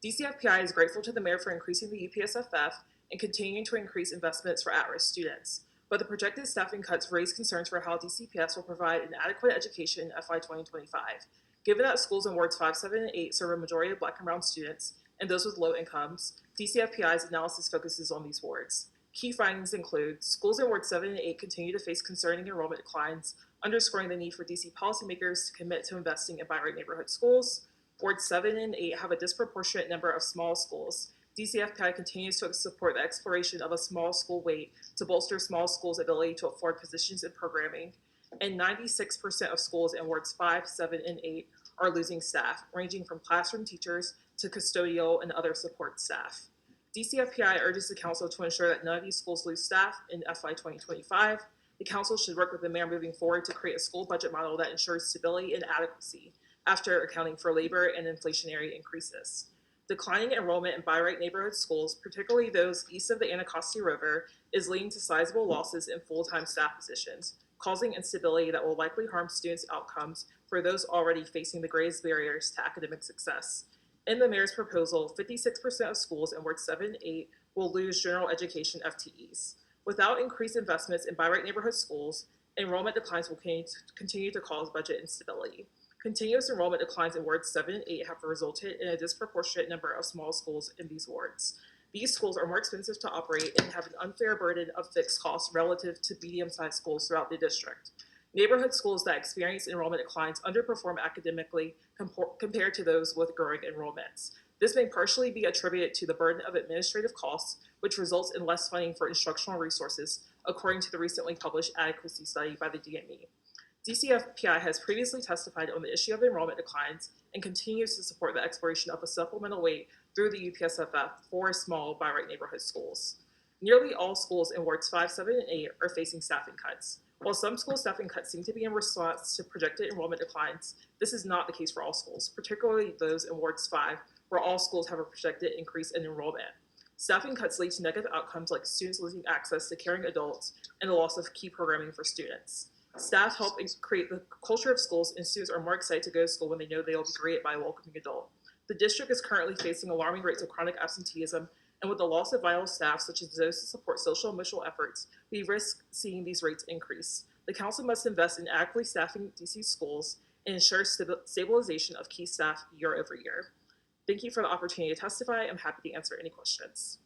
DCFPI is grateful to the Mayor for increasing the UPSFF and continuing to increase investments for at-risk students. But the projected staffing cuts raise concerns for how DCPS will provide an adequate education in FY2025. Given that schools in wards 5, 7, and 8 serve a majority of Black and Brown students and those with low incomes, DCFPI's analysis focuses on these wards. Key findings include schools in wards 7 and 8 continue to face concerning enrollment declines, underscoring the need for DC policymakers to commit to investing in by-right neighborhood schools. Wards 7 and 8 have a disproportionate number of small schools. DCFPI continues to support the exploration of a small school weight to bolster small schools' ability to afford positions in programming. And 96% of schools in wards 5, 7, and 8 are losing staff, ranging from classroom teachers to custodial and other support staff. DCFPI urges the Council to ensure that none of these schools lose staff in FY 2025. The Council should work with the Mayor moving forward to create a school budget model that ensures stability and adequacy after accounting for labor and inflationary increases. Declining enrollment in by-right neighborhood schools, particularly those east of the Anacostia River, is leading to sizable losses in full-time staff positions, causing instability that will likely harm students' outcomes for those already facing the greatest barriers to academic success. In the Mayor's proposal, 56% of schools in Wards 7 and 8 will lose general education FTEs. Without increased investments in by-right neighborhood schools, enrollment declines will continue to cause budget instability. Continuous enrollment declines in wards 7 and 8 have resulted in a disproportionate number of small schools in these wards. These schools are more expensive to operate and have an unfair burden of fixed costs relative to medium-sized schools throughout the district. Neighborhood schools that experience enrollment declines underperform academically compared to those with growing enrollments. This may partially be attributed to the burden of administrative costs, which results in less funding for instructional resources, according to the recently published adequacy study by the DME. DCFPI has previously testified on the issue of enrollment declines and continues to support the exploration of a supplemental weight through the UPSFF for small by-right neighborhood schools. Nearly all schools in wards 5, 7, and 8 are facing staffing cuts. While some school staffing cuts seem to be in response to projected enrollment declines, this is not the case for all schools, particularly those in wards 5, where all schools have a projected increase in enrollment. Staffing cuts lead to negative outcomes like students losing access to caring adults and the loss of key programming for students. Staff help create the culture of schools, and students are more excited to go to school when they know they will be greeted by a welcoming adult. The district is currently facing alarming rates of chronic absenteeism, and with the loss of vital staff, such as those to support social and emotional efforts, we risk seeing these rates increase. The Council must invest in adequately staffing DC schools and ensure stabilization of key staff year over year. Thank you for the opportunity to testify. I'm happy to answer any questions.